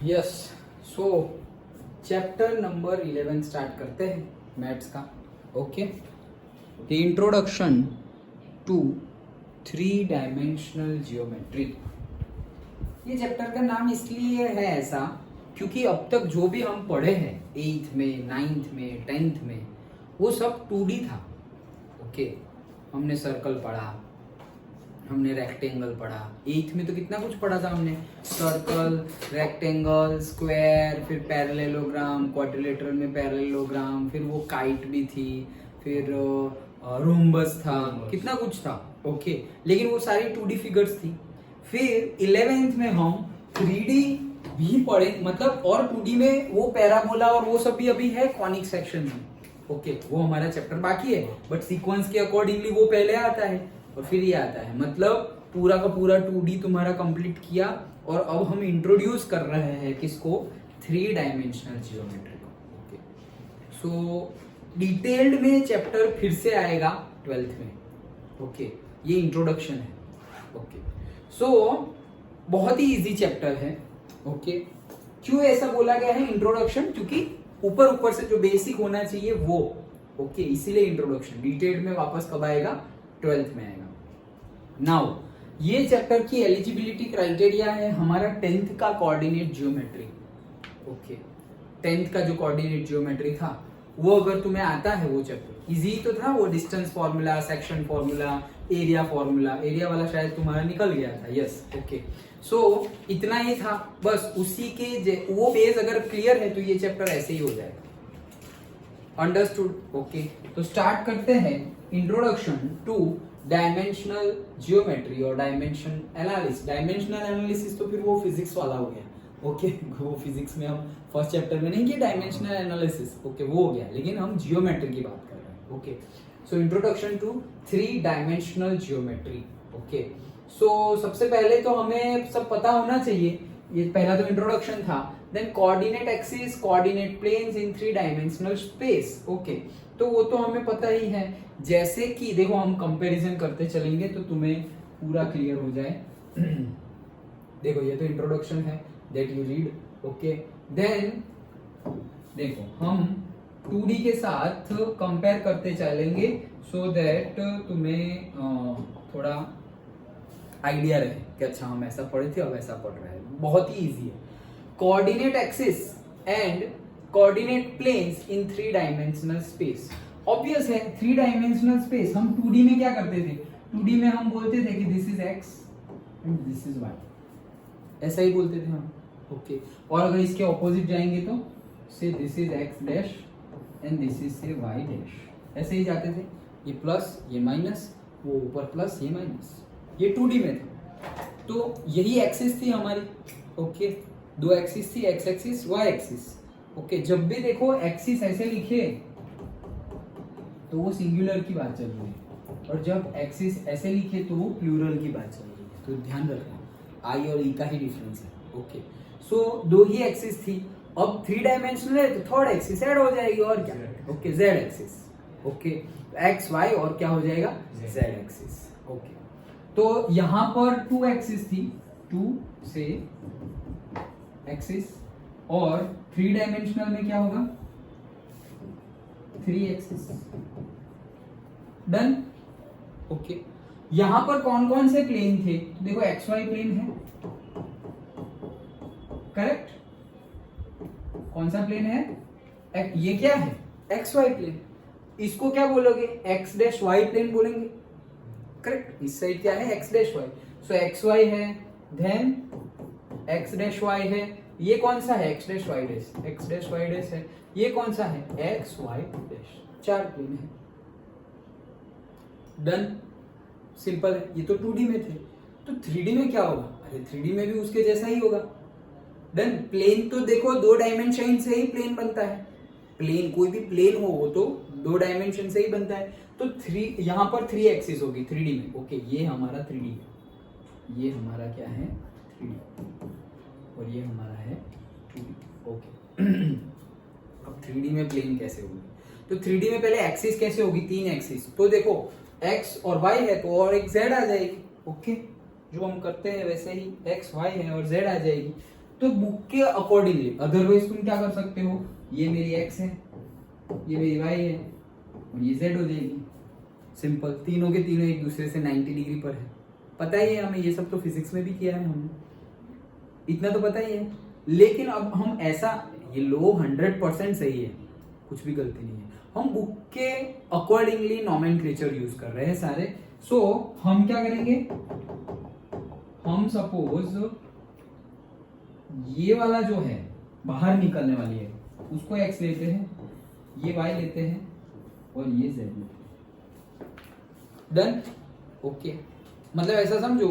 Yes, so chapter number 11 start करते हैं maths का. Okay, the introduction to 3 dimensional geometry. ये चैप्टर का नाम इसलिए है ऐसा क्योंकि अब तक जो भी हम पढ़े हैं 8th में, 9th में, 10th में, वो सब 2D था. ओके, हमने सर्कल पढ़ा, हमने रेक्टेंगल पढ़ा. 8th में तो कितना कुछ पढ़ा था हमने, सर्कल, रेक्टेंगल, स्क्वायर, फिर पैरेललोग्राम, क्वाड्रिलेटरल में पैरेललोग्राम, फिर वो काइट भी थी, फिर रोम्बस था, कितना कुछ था. ओके, लेकिन वो सारी 2D फिगर्स थी. फिर 11th में हम 3D भी पढ़े, मतलब और 2D में वो पैराबोला और वो सब भी अभी है कॉनिक सेक्शन में. ओके, वो हमारा चैप्टर बाकी है, बट सीक्वेंस के अकॉर्डिंगली वो पहले आता है और फिर ये आता है. मतलब पूरा का पूरा 2D तुम्हारा कंप्लीट किया और अब हम इंट्रोड्यूस कर रहे हैं किसको, 3 डायमेंशनल जियोमेट्री को. ओके, सो डिटेल्ड में चैप्टर फिर से आएगा 12th में. ओके, ये इंट्रोडक्शन है. ओके, सो बहुत ही इजी चैप्टर है. ओके, क्यों ऐसा बोला गया है इंट्रोडक्शन, क्योंकि ऊपर ऊपर से जो बेसिक होना चाहिए वो. ओके, इसीलिए इंट्रोडक्शन. डिटेल्ड में वापस कब आएगा, 12th में आएगा. नाउ ये चैप्टर की एलिजिबिलिटी क्राइटेरिया है हमारा 10th का कोऑर्डिनेट जियोमेट्री. ओके, 10th का जो कोऑर्डिनेट जियोमेट्री था वो अगर तुम्हें आता है, वो चैप्टर इजी तो था. वो distance formula, section formula, area formula, area वाला शायद तुम्हारा निकल गया था. यस, ओके, सो इतना ही था बस. उसी के वो बेस अगर क्लियर है तो ये चैप्टर ऐसे ही हो जाएगा. अंडरस्टूड. ओके, तो स्टार्ट करते हैं इंट्रोडक्शन टू डायमेंशनल जियोमेट्री और डायमेंशन एनालिसिस. डायमेंशनल एनालिसिस तो फिर वो फिजिक्स वाला हो गया. ओके, वो फिजिक्स में हम फर्स्ट चैप्टर में नहीं किया डायमेंशनल एनालिसिस. ओके, वो हो गया, लेकिन हम जियोमेट्री की बात कर रहे हैं. Okay, so introduction to 3 dimensional geometry. Okay, so सबसे पहले तो हमें सब पता होना चाहिए, ये पहला तो इंट्रोडक्शन था. Then coordinate axis, coordinate planes in 3 dimensional space. Okay, तो वो तो हमें पता ही है. जैसे कि देखो, हम कंपैरिजन करते चलेंगे तो तुम्हें पूरा क्लियर हो जाए. देखो, ये तो इंट्रोडक्शन है that you read. Okay, then देखो हम 2D के साथ कंपेयर करते चलेंगे सो दैट तुम्हें थोड़ा आइडिया रहे कि अच्छा हम ऐसा पढ़े थे, अब ऐसा पढ़ रहे हैं. बहुत ही इजी है. Coordinate axis and coordinate planes in 3 dimensional space. Obvious है, 3 डायमेंशनल स्पेस. हम 2D में क्या करते थे, 2D में हम बोलते थे कि this is x and this is y, ऐसा ही बोलते थे हम. ओके, और अगर इसके ऑपोजिट जाएंगे तो से this is x dash and this is से y डैश, ऐसे ही जाते थे. ये प्लस, ये माइनस, वो ऊपर प्लस, ये माइनस. ये 2D में था. तो यही एक्सिस थी हमारी. ओके, 2 एक्सिस थी, x axis, y axis. Okay, जब भी देखो एक्सिस ऐसे लिखे तो वो सिंगुलर की बात चल रही है, और जब एक्सिस ऐसे लिखे तो वो प्लूरल की बात चल रही है. तो ध्यान रखना, आई और ई का ही डिफरेंस है. ओके, सो 2 ही एक्सिस थी. अब 3 डायमेंशनल है तो थर्ड एक्सिस ऐड हो जाएगी, और क्या. Okay, Z axis. Okay, X Y और क्या हो जाएगा, जेड एक्सिस. ओके, तो यहां पर 2 एक्सिस थी, 2 से एक्सिस, और 3 डायमेंशनल में क्या होगा, 3 एक्सिस. डन. ओके, यहां पर कौन कौन से प्लेन थे, तो देखो एक्स वाई प्लेन है, करेक्ट. कौन सा प्लेन है, ये क्या है, एक्स वाई प्लेन. इसको क्या बोलोगे, एक्स डैश वाई प्लेन बोलेंगे, करेक्ट. इस साइड क्या है, X dash Y. So X Y है, देन एक्स डैश वाई है. ये कौन सा है, X dash Y dash, X dash Y dash है. ये कौन सा है, एक्स वाई डैश. 4 प्लेन है. डन, सिंपल है. ये तो 2D में थे, तो 3D में क्या होगा, अरे 3D में भी उसके जैसा ही होगा. डन. प्लेन तो देखो 2 डायमेंशन से ही प्लेन बनता है. प्लेन, कोई भी प्लेन हो वो तो 2 डायमेंशन से ही बनता है. तो 3, यहाँ पर 3 एक्सिस होगी 3D में. ओके, ये हमारा 3D है, ये हमारा क्या है 3D, और ये हमारा है 2D. ओके, अब 3D में प्लेन कैसे होगी, तो 3D में पहले एक्सिस कैसे होगी, 3 एक्सिस. तो देखो x और y है तो और एक z आ जाएगी. ओके, जो हम करते हैं वैसे ही x y है और z आ जाएगी. तो बुक के अकॉर्डिंगली, अदरवाइज तुम क्या कर सकते हो, ये मेरी एक्स है, ये मेरी वाई है और ये जेड हो जाएगी। सिंपल, तीनों के तीनों एक दूसरे से 90 डिग्री पर है। पता ही है हमें, ये सब तो फिजिक्स में भी किया है हमने, इतना तो पता ही है। लेकिन अब हम ऐसा, ये लो 100% सही है, कुछ भी गलती नहीं है। हम बुक के अकॉर्डिंगली नॉमेनक्लेचर यूज कर रहे हैं सारे। सो हम क्या करेंगे, हम सपोज ये वाला जो है बाहर निकलने वाली है उसको x लेते हैं, ये y लेते हैं और ये z लेते हैं। Done, okay. मतलब ऐसा समझो,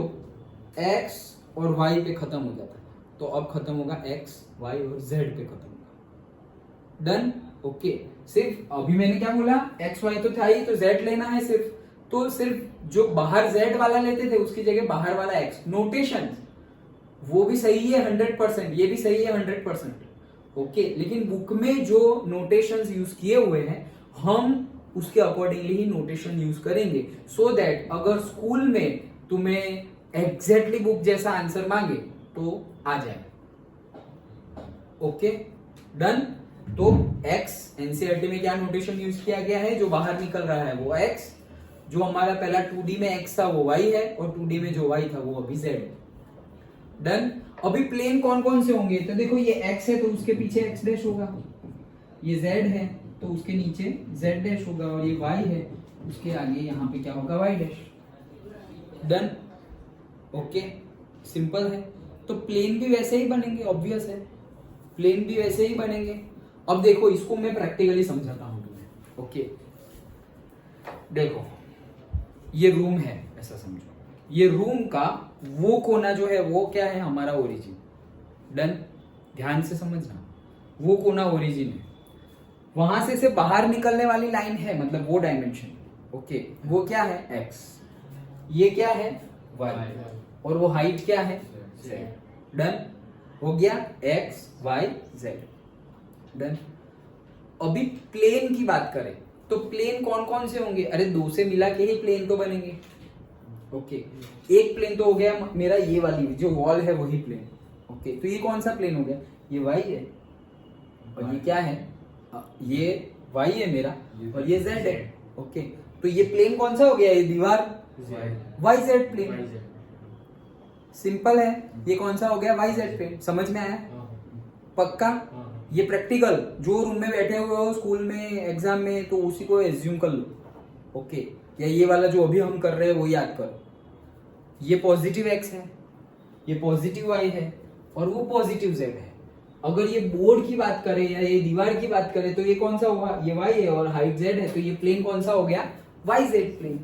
x और y पे खत्म हो जाता है, तो अब खत्म होगा x, y और z पे खत्म होगा। Done, okay. सिर्फ अभी मैंने क्या बोला, x y तो था ही, तो z लेना है सिर्फ, तो सिर्फ जो बाहर z वाला लेते थे उसकी जगह बाहर वाला x। नोटेशन वो भी सही है 100%, ये भी सही है 100%, ओके। लेकिन बुक में जो नोटेशंस यूज किए हुए हैं हम उसके अकॉर्डिंगली ही नोटेशन यूज करेंगे, सो दैट अगर स्कूल में तुम्हें एग्जैक्टली बुक जैसा आंसर मांगे तो आ जाए। Okay, done. तो x एनसीईआरटी में क्या नोटेशन यूज किया गया है, जो बाहर निकल रहा है वो x, जो हमारा पहला 2D में x था वो y है, और 2D में जो y था वो अभी z है। डन। अभी प्लेन कौन कौन से होंगे, तो देखो ये x है तो उसके पीछे x डैश होगा, ये z है तो उसके नीचे z डैश होगा, और ये y है उसके आगे यहाँ पे क्या होगा, y dash. Done, okay, simple है। तो प्लेन भी वैसे ही बनेंगे, ऑब्वियस है, प्लेन भी वैसे ही बनेंगे। अब देखो इसको मैं प्रैक्टिकली समझाता हूं तुम्हें, ओके। देखो ये रूम है, ऐसा समझो, ये रूम का वो कोना जो है वो क्या है, हमारा ओरिजिन। डन, ध्यान से समझना, वो कोना ओरिजिन है, वहां से बाहर निकलने वाली लाइन है, मतलब वो डायमेंशन, ओके, वो क्या है x, ये क्या है y, और वो हाइट क्या है z। डन, हो गया x y z। डन। अभी प्लेन की बात करें तो प्लेन कौन कौन से होंगे, अरे दो से मिला के ही प्लेन तो बनेंगे, ओके। एक प्लेन तो हो गया मेरा, ये वाली जो वॉल है वही प्लेन, ओके। तो ये कौन सा प्लेन हो गया, ये y है, और ये क्या है, ये y है मेरा, और ये z है, ओके। तो ये प्लेन कौन सा हो गया, ये दीवार yz प्लेन। सिंपल है, ये कौन सा हो गया, yz प्लेन। समझ में आया, पक्का। ये प्रैक्टिकल, जो रूम में बैठे हुए हो स्कूल में एग्जाम में, तो उसी को एज्यूम कर लो, ओके। या ये वाला जो अभी हम कर रहे हैं वो याद करो, ये पॉजिटिव x है, ये पॉजिटिव y है, और वो पॉजिटिव z है। अगर ये बोर्ड की बात करें या ये दीवार की बात करें तो ये कौन सा हुआ, ये y है और हाइट z है, तो ये प्लेन कौन सा हो गया, yz प्लेन।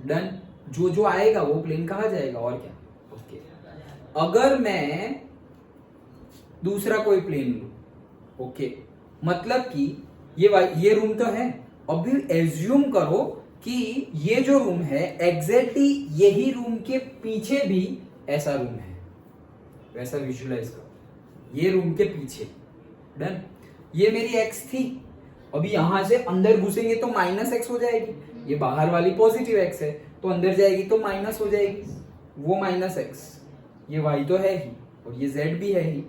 डन, जो जो आएगा वो प्लेन कहा जाएगा, और क्या, ओके। अगर मैं दूसरा कोई प्लेन लूं, ओके, मतलब कि ये रूम तो है, अभी एज्यूम करो कि ये जो रूम है एग्जैक्टली यही रूम के पीछे भी ऐसा रूम है, वैसा विजुअलाइज करो, ये रूम के पीछे। डन, ये मेरी x थी, अभी यहां से अंदर घुसेंगे तो -x हो जाएगी, ये बाहर वाली पॉजिटिव x है, तो अंदर जाएगी तो माइनस हो जाएगी, वो -x, ये y तो है ही और ये z भी है ही।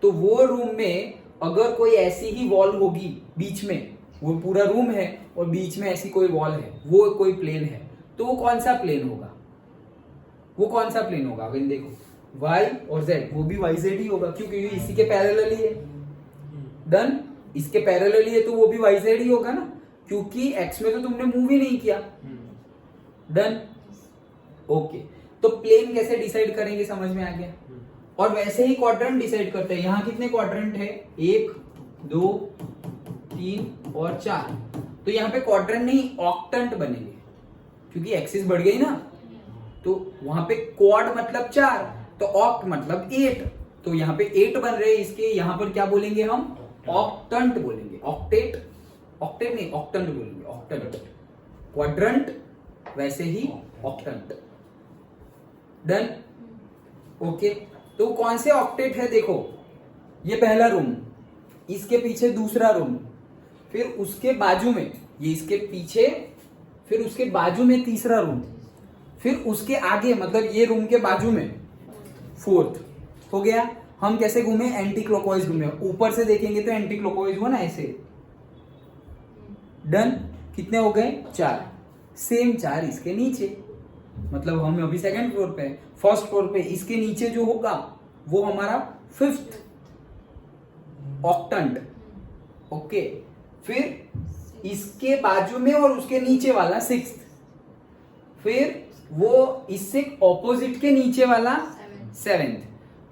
तो वो रूम में अगर कोई ऐसी ही वॉल होगी बीच में, वो पूरा रूम है और बीच में ऐसी कोई वॉल है, वो कोई प्लेन है, तो वो कौन सा प्लेन होगा, वो कौन सा प्लेन होगा, अगर देखो y और z, वो भी yz ही होगा, क्योंकि इसी के पैरेलल ही है। डन, इसके पैरेलल ही है तो वो भी yz ही होगा ना, क्योंकि x में तो तुमने मूव ही नहीं किया। Done, okay. तो प्लेन कैसे डिसाइड करेंगे, समझ में आ गया। और वैसे ही क्वाड्रेंट डिसाइड करते हैं, यहाँ कितने क्वाड्रेंट है, 1 2 3 और 4, तो यहाँ पे क्वाड्रेंट नहीं ऑक्टेंट बनेंगे, क्योंकि एक्सिस बढ़ गई ना, तो वहां पे क्वाड मतलब 4, तो ऑक्ट मतलब 8, तो यहाँ पे 8 बन रहे हैं इसके, यहाँ पर क्या बोलेंगे हम, ऑक्टेंट बोलेंगे, ऑक्टेट, ऑक्टेट नहीं ऑक्टेंट बोलेंगे, ऑक्टेंट। क्वाड्रेंट वैसे ही ऑक्टेंट। Done, okay. तो कौन से ऑक्टेट है, देखो ये पहला रूम, इसके पीछे दूसरा रूम, फिर उसके बाजू में ये इसके पीछे, फिर उसके बाजू में तीसरा रूम, फिर उसके आगे मतलब ये रूम के बाजू में फोर्थ, हो गया। हम कैसे घूमे, एंटी क्लॉकवाइज घूमे, ऊपर से देखेंगे तो एंटी क्लॉकवाइज हुआ ना ऐसे। डन, कितने हो गए 4, सेम 4 इसके नीचे, मतलब हम अभी सेकंड फ्लोर पे, फर्स्ट फ्लोर पे इसके नीचे जो होगा वो हमारा 5th ऑक्टेंट। ओके, फिर इसके बाजू में और उसके नीचे वाला 6th, फिर वो इससे ऑपोजिट के नीचे वाला 7th,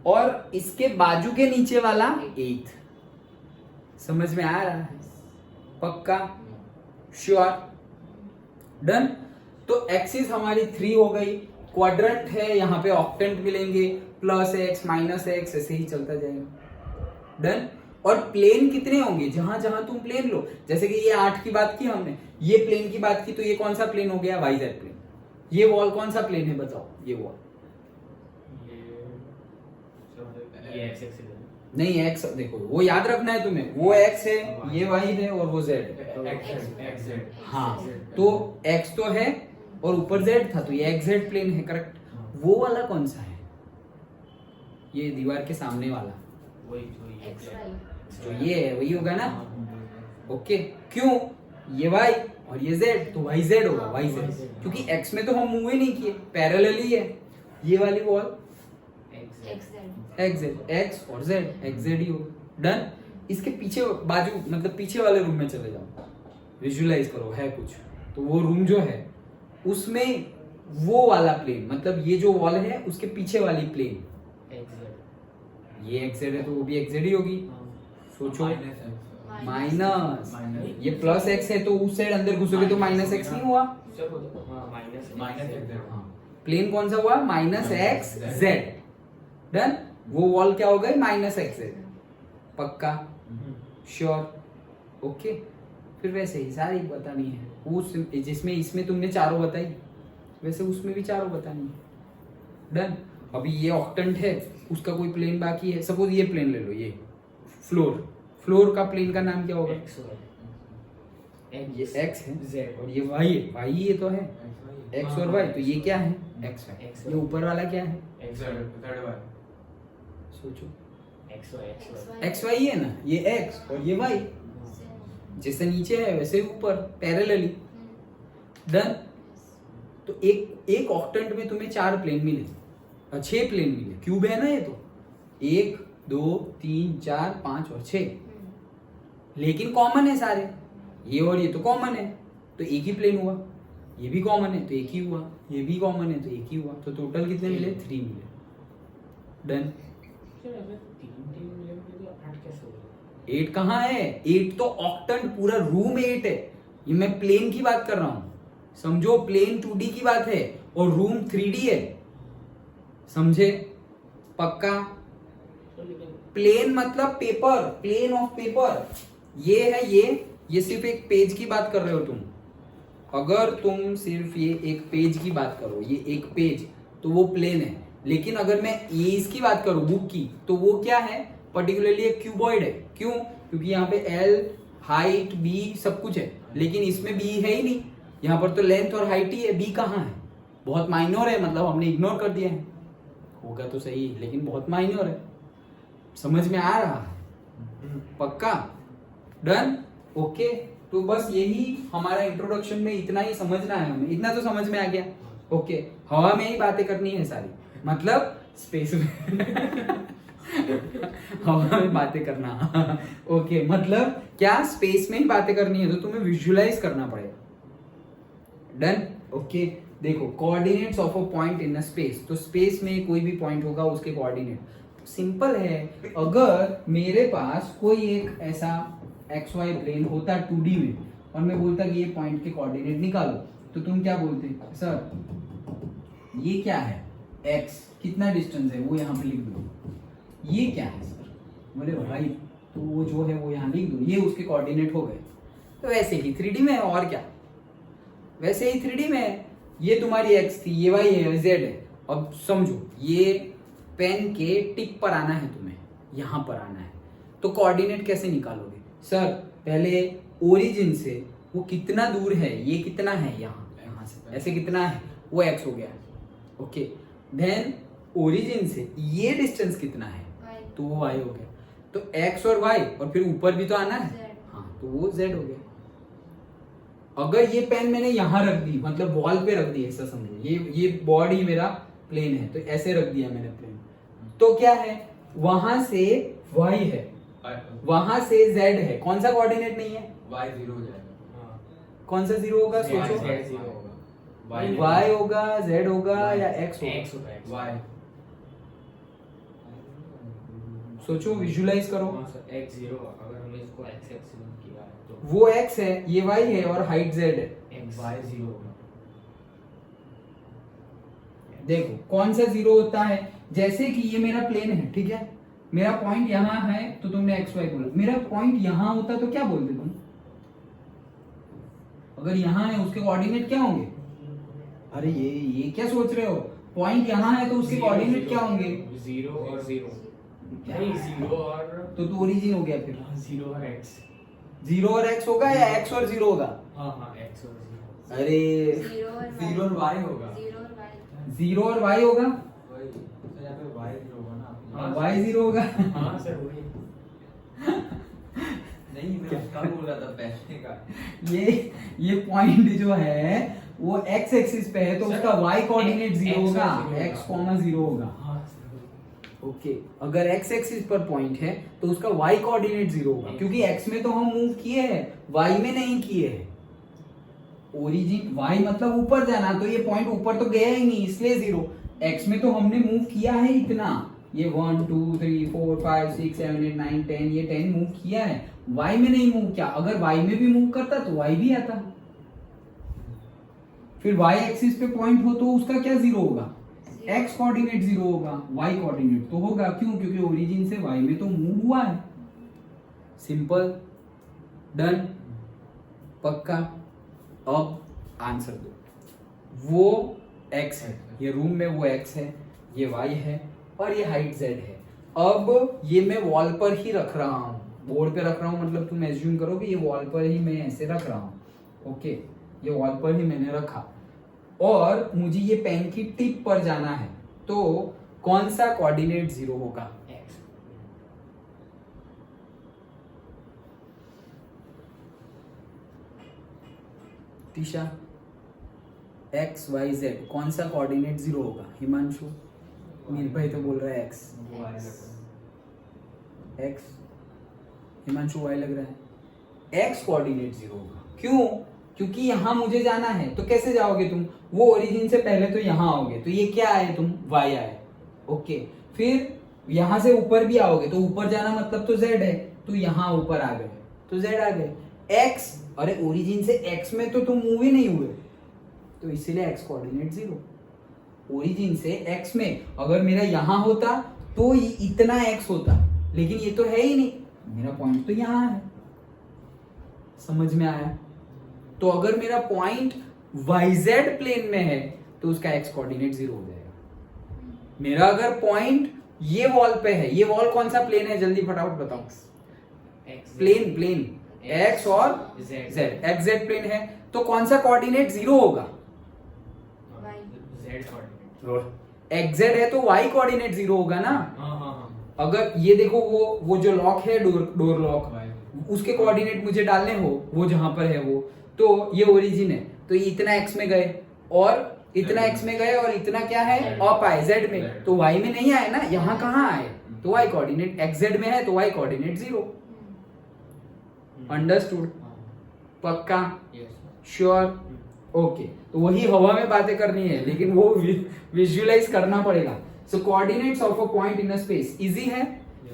और इसके बाजू के नीचे वाला 8th। समझ में आ रहा है? पक्का? श्योर? डन। तो एक्सिस हमारी 3 हो गई, क्वाड्रेंट है, यहाँ पे ऑक्टेंट मिलेंगे, +x -x ऐसे ही चलता जाएगा। डन। और प्लेन कितने होंगे, जहां जहां तुम प्लेन लो, जैसे कि ये 8 की बात की हमने, ये प्लेन की बात की, तो ये कौन सा प्लेन हो गया, YZ प्लेन। ये वॉल कौन सा प्लेन है बताओ, ये वॉल, ये x एक्सिस है। नहीं x देखो, वो याद रखना है तुम्हें, वो x है, ये y है और वो z है। x हाँ, तो x तो है और ऊपर z था, तो ये xz प्लेन है, करेक्ट। वो वाला कौन सा है, ये दीवार के सामने वाला, वही जो तो ये है, वही होगा ना। ओके, क्यों, ये y और ये z, तो yz होगा, yz, क्योंकि x में तो हम मूव ही नहीं किए, पैरेलल ही है। ये वाली वॉल xz, x और z, xz ही होगा। डन। इसके पीछे बाजू, मतलब पीछे वाले रूम में चले जाओ, विजुअलाइज करो है कुछ, तो वो रूम जो है उसमें वो वाला प्लेन, मतलब ये जो वॉल है उसके पीछे वाली प्लेन, ये xz है तो वो भी xz ही होगी। सोचो, माइनस, ये +x है तो उस साइड अंदर घुसोगे तो -x नहीं हुआ, प्लेन कौन सा हुआ, -xz। डन। वो वॉल क्या हो गई, -xz। पक्का? श्योर? ओके। फिर वैसे ही सारी बतानी है, उस जिसमें इसमें तुमने चारों बताई, वैसे उसमें भी चारों बतानी है। डन। अभी ये ऑक्टेंट है, उसका कोई प्लेन बाकी है, सपोज ये प्लेन ले लो, ये फ्लोर का प्लेन का नाम क्या होगा, ये x है और ये y है, y ये तो है x और y, तो ये क्या है, x है, ये ऊपर वाला क्या है, सोचो, x y है ना, ये x और ये y, जैसे नीचे है वैसे ऊपर, पैरेलली। डन। तो एक ऑक्टेंट में तुम्हें 4 प्लेन मिले, 6 प्लेन मिले, क्यूब है ना ये, तो 1 2 3 4 5 और 6, लेकिन कॉमन है सारे, ये और ये तो कॉमन है, तो एक ही प्लेन हुआ, ये भी कॉमन है तो एक ही हुआ, ये भी कॉमन है तो एक ही हुआ, तो टोटल कितने मिले, 3 मिले। डन। 8 कहाँ है, 8 तो ऑक्टेंट पूरा रूम 8 है, ये मैं प्लेन की बात कर रहा हूं, समझो, प्लेन 2D की बात है और रूम 3D है, समझे? पक्का? प्लेन मतलब पेपर, प्लेन ऑफ पेपर, ये है, ये सिर्फ एक पेज की बात कर रहे हो तुम, अगर तुम सिर्फ ये एक पेज की बात करो, ये एक पेज, तो वो प्लेन है। लेकिन अगर मैं ये इसकी बात करूं, बुक की, तो वो क्या है, पर्टिकुलरली एक क्यूबॉइड है। क्यों? क्योंकि यहाँ पे L, हाइट, B सब कुछ है, लेकिन इसमें B है ही नहीं, यहाँ पर तो लेंथ और हाइट ही है, B कहाँ है, बहुत माइनर है, मतलब हमने इग्नोर कर दिया है, होगा तो सही लेकिन बहुत माइनर है। समझ में आ रहा है? पक्का? डन। ओके, तो बस यही हमारा इंट्रोडक्शन में इतना ही समझना है हमें, इतना तो समझ में आ गया। ओके, हवा में ही बातें करनी है सारी, मतलब स्पेस में हवा में बातें करना ओके, मतलब क्या, स्पेस में ही बातें करनी है, तो तुम्हें विजुअलाइज करना पड़ेगा। डन। ओके, देखो, coordinates of a point in a space, तो स्पेस में कोई भी पॉइंट होगा उसके कोऑर्डिनेट सिंपल है। अगर मेरे पास कोई एक ऐसा XY प्लेन होता 2D में और मैं बोलता कि ये पॉइंट के कोऑर्डिनेट निकालो, तो तुम क्या बोलते, सर ये क्या है, x कितना डिस्टेंस है वो यहाँ पे लिख दो, ये क्या है सर, बोले भाई तो वो जो है वो यहाँ लिख दो, ये उसके कोऑर्डिनेट हो गए। तो वैसे ही 3D में है, और क्या, वैसे ही 3D में है, ये तुम्हारी x थी, ये y है, z है। अब समझो, ये पेन के टिप पर आना है, तुम्हें यहां पर आना है, तो कोऑर्डिनेट कैसे निकालोगे, सर पहले ओरिजिन से वो कितना दूर है, ये कितना है, यहाँ से ऐसे कितना है, वो x हो गया। ओके, देन ओरिजिन से ये डिस्टेंस कितना है, Y, तो वो y हो गया। तो x और y और फिर ऊपर भी तो आना है, Z, हाँ तो वो z हो गया। अगर ये पेन मैंने यहाँ रख दी, मतलब वॉल पे रख दी, ऐसा समझो, ये बॉडी मेरा प्लेन है, तो ऐसे रख दिया मैंने प्लेन, तो क्या है, वहां से y है, वहां से z है, कौन सा कोऑर्डिनेट नहीं है, y 0 हो जाएगा। हाँ कौन सा जीरो होगा, Z सोचो, जीरो होगा y होगा, z होगा Y, या x होगा, X होगा y सोचो, विजुलाइज करो। हाँ सर X जीरो अगर हमने इसको X एक्सिस किया है तो वो x है, ये y है और हाइट z है। X y 0 होगा। देखो कौन सा जीरो होता है, जैसे कि ये मेरा प्लेन है, ठीक है, मेरा पॉइंट यहाँ है तो तुमने एक्स वाई बोला, मेरा पॉइंट यहाँ होता तो क्या बोलते तुम, अगर यहाँ है उसके कोऑर्डिनेट क्या होंगे, अरे ये क्या सोच रहे हो, पॉइंट यहाँ है तो उसके कोऑर्डिनेट क्या होंगे, जीरो और जीरो क्या? नहीं जीरो और तो ओरिजिन हो गया, फिर जीरो और X जीरो और एक्स होगा या एक्स और जीरो होगा, हाँ हाँ X और जीरो अरे 0 और 0 और y होगा। 0 और Y, जीरो और वाई होगा, वही तो यहाँ पे y 0 होगा ना। हाँ, वाई जीरो होगा। हाँ सर वही नहीं, मैं उसका बोल रहा था पहले का। ये पॉइंट जो है वो एक्स एक्सिस पे है तो सर, उसका वाई कोऑर्डिनेट X जीरो और होगा, zero होगा। एक्स कॉमा जीरो होगा। हाँ सर ओके, अगर एक्स एक्सिस पर पॉइंट है तो उसका वाई कोऑर्डिनेट जीरो होगा, क्योंकि एक्स में तो हम मूव किए हैं, वाई में नहीं किए हैं। ओरिजिन वाई मतलब ऊपर जाना, तो ये पॉइंट ऊपर तो गया ही नहीं, इसलिए जीरो। एक्स में तो हमने मूव किया है इतना, ये 1 2 3 4 5 6 7 8 9 10, ये 10 मूव किया है, वाई में नहीं मूव किया। अगर वाई में भी मूव करता तो वाई भी आता, फिर वाई एक्सिस पे पॉइंट हो तो उसका क्या जीरो होगा, एक्स कोऑर्डिनेट जीरो होगा, वाई कोऑर्डिनेट तो होगा, क्यों, क्योंकि ओरिजिन से वाई में तो मूव हुआ है। सिंपल, डन, पक्का। अब आंसर दो, वो x है, ये रूम में वो x है, ये y है और ये हाइट z है। अब ये मैं वॉल पर ही रख रहा हूँ, बोर्ड पे रख रहा हूँ, मतलब तुम एज्यूम करो कि ये वॉल पर ही मैं ऐसे रख रहा हूँ। ओके, ये वॉल पर ही मैंने रखा और मुझे ये पेन की टिप पर जाना है, तो कौन सा कोऑर्डिनेट जीरो होगा, X तीशा, एक्स वाई जेड कौन सा कोऑर्डिनेट जीरो होगा, हिमांशु, मीर भाई तो बोल रहा है एक्स, हमको y लग रहा है। एक्स, हिमांशु वाई लग रहा है, एक्स कोऑर्डिनेट जीरो होगा। क्यों, क्योंकि यहाँ मुझे जाना है, तो कैसे जाओगे तुम, वो ओरिजिन से पहले तो यहाँ आओगे, तो ये क्या आए तुम, वाई आए। ओके, फिर यहाँ से ऊपर भी आओगे, तो ऊपर जाना मतलब तो जेड है, तो यहाँ ऊपर आ गए तो जेड आ गए। एक्स, अरे ओरिजिन से एक्स में तो तुम मूव ही नहीं हुए, तो इसीलिए एक्स कोऑर्डिनेट जीरो। ओरिजिन से एक्स में अगर मेरा यहाँ होता तो इतना एक्स होता, लेकिन ये तो है ही नहीं, मेरा पॉइंट तो यहाँ है। समझ में आया? तो अगर मेरा पॉइंट YZ प्लेन में है तो उसका एक्स कोऑर्डिनेट जीरो हो जाएगा। मेरा अगर पॉइंट ये वॉल पे है, ये वॉल कौन सा प्लेन है, जल्दी फटाफट बताओ। X प्लेन प्लेन एक्स और Z Z, X Z plane है, तो कौन सा कोऑर्डिनेट जीरो होगा, Y, Z coordinate X Z है तो वाई कोऑर्डिनेट जीरो होगा ना। हाँ हाँ हाँ अगर ये देखो वो जो लॉक है, डोर लॉक, y उसके कोऑर्डिनेट मुझे डालने हो, वो जहां पर है वो, तो ये ओरिजिन है, तो ये इतना एक्स में गए और इतना एक्स में गए और इतना क्या है, अप आए जेड में, तो वाई में नहीं आए ना, यहाँ कहाँ आए, तो वाई कोऑर्डिनेट एक्स जेड में है तो वाई कोऑर्डिनेट जीरो। अंडरस्टूड? पक्का? Yes sure? ओके, तो वही हवा में बातें करनी है, लेकिन वो विजुअलाइज करना पड़ेगा। So coordinates of a point in a space easy है,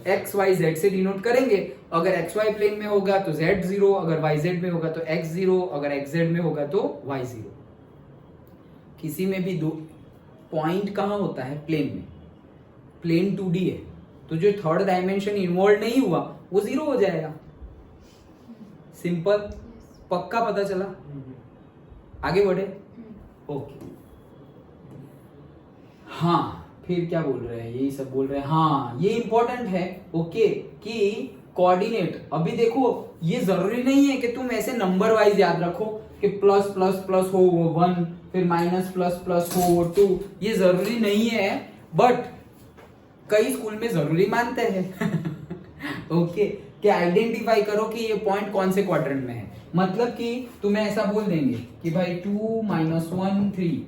एक्स वाई जेड से डिनोट करेंगे। अगर एक्स वाई प्लेन में होगा तो जेड जीरो, अगर वाई जेड में होगा तो एक्स जीरो, अगर एक्स जेड में होगा तो वाई जीरो। किसी में भी दो पॉइंट कहाँ होता है, प्लेन में, प्लेन 2D है, तो जो थर्ड डायमेंशन इन्वॉल्व नहीं हुआ वो जीरो हो जाएगा। सिंपल, पक्का पता चला? आगे बढ़े? ओके, हाँ, फिर क्या बोल रहे हैं, यही सब बोल रहे हैं। हाँ, ये इंपॉर्टेंट है, ओके, कि कोऑर्डिनेट, अभी देखो ये जरूरी नहीं है कि तुम ऐसे नंबर वाइज याद रखो कि प्लस प्लस प्लस हो वो 1, फिर माइनस प्लस प्लस हो वो 2, ये जरूरी नहीं है। बट कई स्कूल में जरूरी मानते हैं ओके कि आइडेंटिफाई करो कि ये पॉइंट कौन से क्वाड्रेंट में है। मतलब कि तुम्हें ऐसा बोल देंगे कि भाई 2 - 1 3,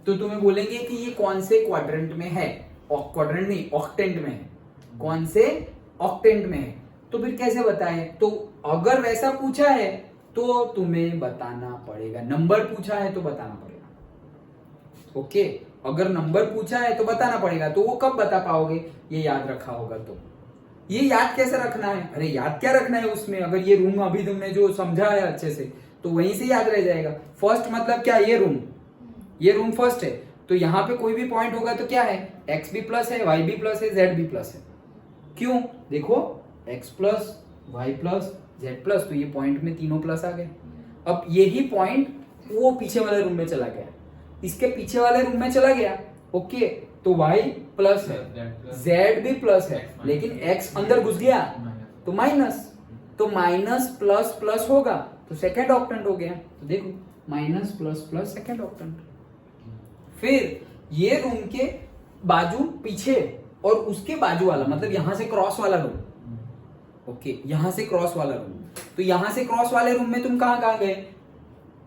तो तुम्हें बोलेंगे कि ये कौन से क्वाड्रेंट में है, क्वाड्रेंट नहीं ऑक्टेंट में है, कौन से ऑक्टेंट में है। तो फिर कैसे बताए, तो अगर वैसा पूछा है तो तुम्हें बताना पड़ेगा, नंबर पूछा है तो बताना पड़ेगा। ओके, अगर नंबर पूछा है तो बताना पड़ेगा। तो वो कब बता पाओगे, ये याद रखा होगा तो। ये याद कैसे रखना है, अरे याद क्या रखना है उसमें, अगर ये रूम अभी तुमने जो समझा है अच्छे से तो वहीं से याद रह जाएगा। फर्स्ट मतलब क्या, ये रूम फर्स्ट है, तो यहाँ पे कोई भी पॉइंट होगा तो क्या है, एक्स भी प्लस है, वाई भी प्लस है, जेड भी प्लस है। क्यों, देखो X plus Y plus Z plus, तो ये पॉइंट में तीनों प्लस आ गए। अब यही पॉइंट वो पीछे वाले रूम में चला गया, इसके पीछे वाले रूम में चला गया। ओके, तो y प्लस है, z भी प्लस है, लेकिन x अंदर घुस गया तो माइनस, तो माइनस प्लस प्लस होगा तो सेकेंड ऑक्टेंट हो गया। तो देखो minus plus plus second octant. फिर ये रूम के बाजू पीछे और उसके बाजू वाला, मतलब यहां से क्रॉस वाला रूम। ओके, यहां से क्रॉस वाला रूम, तो यहां से क्रॉस वाले रूम में तुम कहां गए,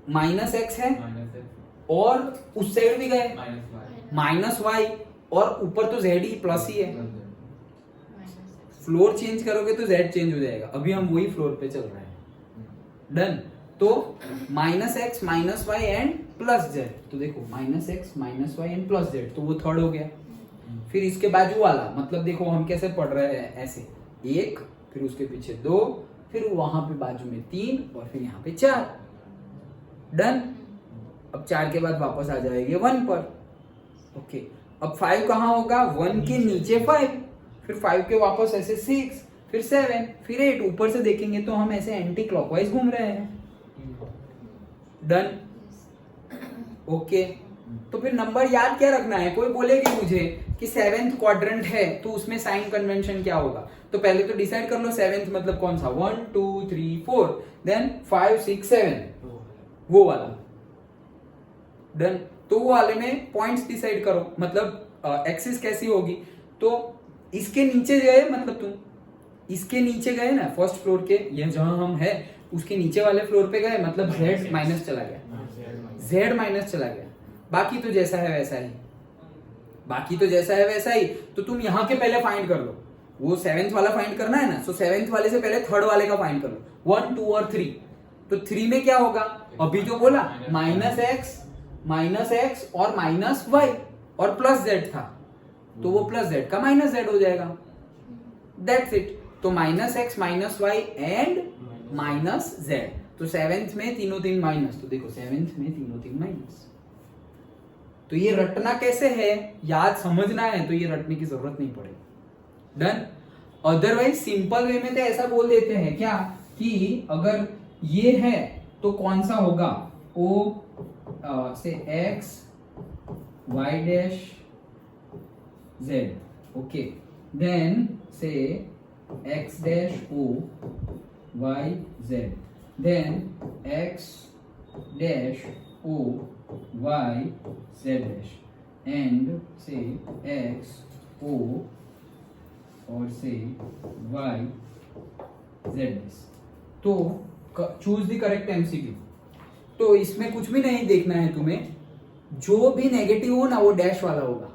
-x है और उस साइड भी गए -y, और ऊपर तो z ही प्लस ही है। फ्लोर चेंज करोगे तो z चेंज हो जाएगा, अभी हम वही फ्लोर पे चल रहे हैं। डन, तो -x -y एंड +z, तो देखो -x -y एंड +z, तो वो थर्ड हो गया। फिर इसके बाजू वाला, मतलब देखो हम कैसे पढ़ रहे हैं, ऐसे 1, फिर उसके पीछे 2, फिर वहां पे बाजू में 3 और फिर यहाँ पे 4। डन, अब 4 के बाद वापस आ जाएंगे 1 पर। ओके, अब 5 कहाँ होगा, 1 के नीचे 5, फिर 5 के वापस ऐसे 6, फिर 7, फिर 8। ऊपर से देखेंगे तो हम ऐसे एंटी क्लॉकवाइज घूम रहे हैं। डन, ओके, तो फिर नंबर याद क्या रखना है, कोई बोलेगी मुझे कि 7th क्वाड्रेंट है तो उसमें साइन कन्वेंशन क्या होगा, तो पहले तो डिसाइड कर लो 7th मतलब कौन सा, 1 2 3 4, देन 5 6 7, वो वाला। डन, तो वो वाले में पॉइंट्स डिसाइड करो, मतलब एक्सिस कैसी होगी, तो इसके नीचे गए, मतलब तुम इसके नीचे गए ना, फर्स्ट फ्लोर के, ये जहां हम है उसके नीचे वाले फ्लोर पे गए, मतलब z माइनस चला गया, z माइनस चला गया। बाकी तो जैसा है वैसा ही, बाकी तो जैसा है वैसा ही। तो तुम यहाँ के पहले फाइंड कर लो, वो 7th वाला फाइंड करना है ना, सो 7th वाले से पहले थर्ड वाले का फाइंड कर लो, 1 2 और 3। तो 3 में क्या होगा, अभी जो बोला -x और -y और +z था, तो वो +z का -z हो जाएगा। That's it. तो -x -y एंड -z, तो 7th में तीनों तीन माइनस, तो देखो 7th में तीनों तीन माइनस। तो ये रटना कैसे है, याद समझना है तो ये रटने की जरूरत नहीं पड़ेगी। डन, अदरवाइज सिंपल वे में तो ऐसा बोल देते हैं क्या, कि अगर ये है तो कौन सा होगा, ओ से x y dash z, okay, then say x dash o y z, देन x dash o y z dash, and say x o और से y z dash। तो चूज द करेक्ट एमसीक्यू। तो इसमें कुछ भी नहीं देखना है तुम्हें, जो भी नेगेटिव हो ना वो डैश वाला होगा,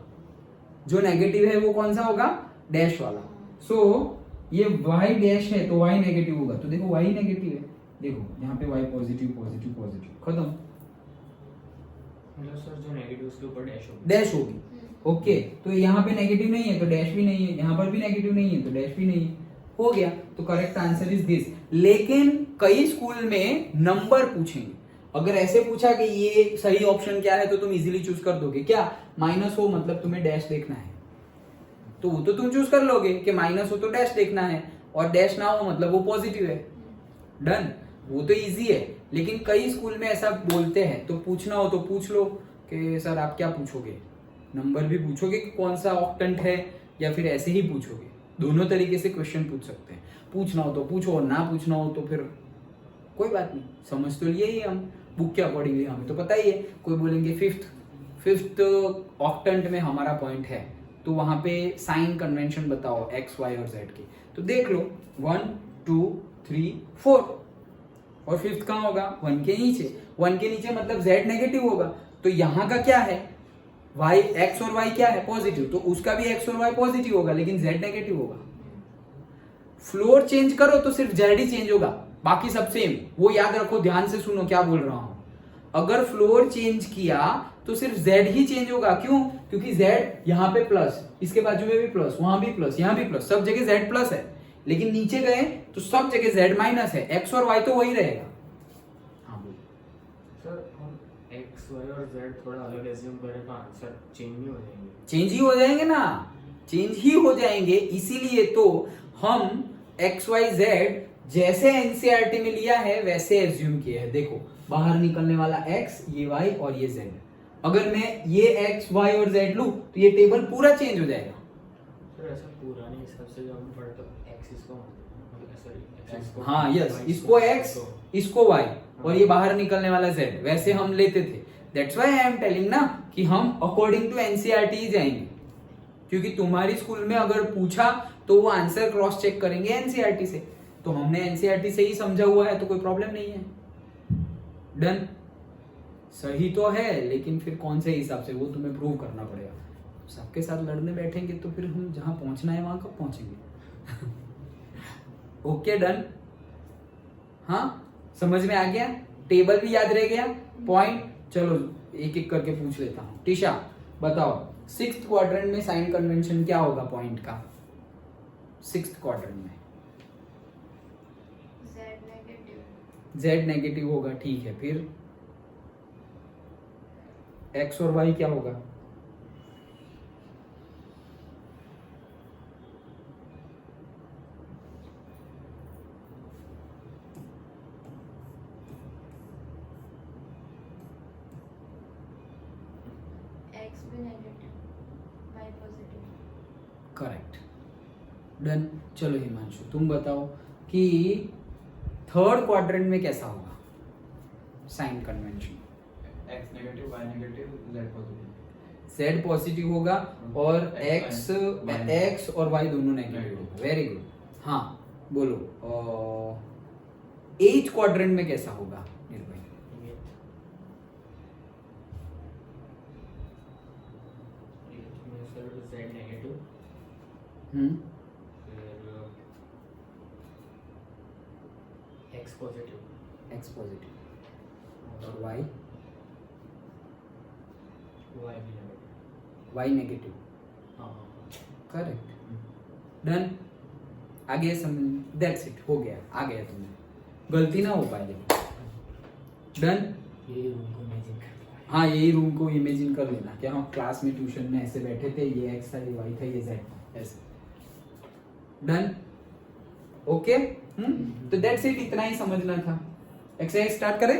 जो नेगेटिव है वो कौन सा होगा, डैश वाला। सो ये y डैश है तो y नेगेटिव होगा, तो देखो y नेगेटिव है, देखो यहाँ पे y पॉजिटिव पॉजिटिव पॉजिटिव, खत्म। मतलब सर जो नेगेटिव उसके ऊपर डैश होगी, डैश होगी। ओके, तो यहाँ पे नेगेटिव नहीं है तो डैश भी नहीं है, यहाँ पर भी नेगेटिव नहीं है तो डैश भी नहीं है, हो गया। तो करेक्ट आंसर इज दिस। लेकिन कई स्कूल में नंबर पूछेंगे, अगर ऐसे पूछा कि ये सही ऑप्शन क्या है तो तुम इजीली चूज कर दोगे क्या, माइनस हो मतलब तुम्हें डैश देखना है, तो वो तो तुम चूज कर लोगे कि माइनस हो तो डैश देखना है, और डैश ना हो मतलब वो पॉजिटिव है। डन, वो तो इजी है। लेकिन कई स्कूल में ऐसा बोलते हैं, तो पूछना हो तो पूछ लो कि सर आप क्या पूछोगे, नंबर भी पूछोगे कि कौन सा ऑक्टेंट है, या फिर ऐसे ही पूछोगे, दोनों तरीके से क्वेश्चन पूछ सकते हैं। पूछना हो तो पूछो और ना पूछना हो तो फिर कोई बात नहीं, समझ तो लिए ही हम, बुक क्या पढ़ी हुई हमें तो पता ही है। कोई बोलेंगे फिफ्थ ऑक्टेंट में हमारा पॉइंट है, तो वहां पे साइन कन्वेंशन बताओ एक्स वाई और जेड के, तो देख लो 1 2 3 4 और फिफ्थ कहाँ होगा 1 के नीचे, 1 के नीचे मतलब z नेगेटिव होगा, तो यहाँ का क्या है y, x और y क्या है पॉजिटिव, तो उसका भी x और y पॉजिटिव होगा लेकिन z नेगेटिव होगा। फ्लोर चेंज करो तो सिर्फ z ही चेंज होगा, बाकी सब सेम, वो याद रखो, ध्यान से सुनो क्या बोल रहा हूं। अगर फ्लोर चेंज किया तो सिर्फ z ही चेंज होगा, क्यों, क्योंकि z यहाँ पे प्लस, इसके बाजू में भी प्लस, वहां भी प्लस, यहाँ भी प्लस, सब जगह z प्लस है, लेकिन नीचे गए तो सब जगह z माइनस है, x और y तो वही रहेगा। हाँ बोलो सर हम एक्स वाई और जेड थोड़ा अलग एज्यूम करें तो आंसर चेंज नहीं हो जाएंगे? चेंज ही हो जाएंगे ना, चेंज ही हो जाएंगे, इसीलिए तो हम एक्स वाई जेड जैसे एनसीईआरटी में लिया है वैसे एज्यूम किए हैं। देखो बाहर निकलने वाला x, ये y और ये z, अगर मैं ये x y और z लूं तो ये टेबल पूरा चेंज हो जाएगा। सर ऐसा पुराने हिसाब से जब हम पढ़े तो एक्स इसको सॉरी एक्स इसको, हाँ यस, y इसको x इसको y और ये बाहर निकलने वाला z, वैसे हम लेते थे। That's why I am telling ना कि हम अकॉर्डिंग टू एनसीईआरटी ही जाएंगे, क्योंकि तुम्हारी स्कूल में अगर पूछा तो वो आंसर क्रॉस चेक करेंगे एनसीईआरटी से, तो हमने एनसीईआरटी से ही समझा हुआ है तो कोई प्रॉब्लम नहीं है। डन, सही तो है लेकिन फिर कौन से हिसाब से वो तुम्हें प्रूव करना पड़ेगा। सबके साथ लड़ने बैठेंगे तो फिर हम जहां पहुंचना है वहां कब पहुंचेंगे। ओके डन, हाँ समझ में आ गया, टेबल भी याद रह गया, पॉइंट। चलो एक एक करके पूछ लेता हूं। टीशा बताओ सिक्स्थ क्वाड्रेंट में साइन कन्वेंशन क्या होगा पॉइंट का, सिक्स्थ क्वाड्रेंट में z नेगेटिव होगा, ठीक है, फिर x और y क्या होगा, x भी negative, y positive. Correct, done. चलो हिमांशु तुम बताओ कि थर्ड क्वाड्रेंट में कैसा होगा sign convention. x negative, y negative, z positive. z positive होगा और X, x और y दोनों नेगेटिव होगा। वेरी गुड, हाँ बोलो एथ क्वाड्रेंट में कैसा होगा निर्भय। सर जेड नेगेटिव, फिर एक्स पॉजिटिव, x पॉजिटिव और y वाई भी नेगेटिव। y नेगेटिव, हाँ करेक्ट, डन। आगे समझ, दैट्स इट, हो गया, आ गया तुम्हें, गलती ना हो पाए। डन, ये रूम को इमेजिन कर, हाँ यही रूम को इमेजिन कर लेना कि हम क्लास में ट्यूशन में ऐसे बैठे थे, ये x था, ये y था, ये z था, ऐसे। डन, ओके, तो दैट्स इट, इतना ही समझना था। एक्सरसाइज स्टार्ट करें।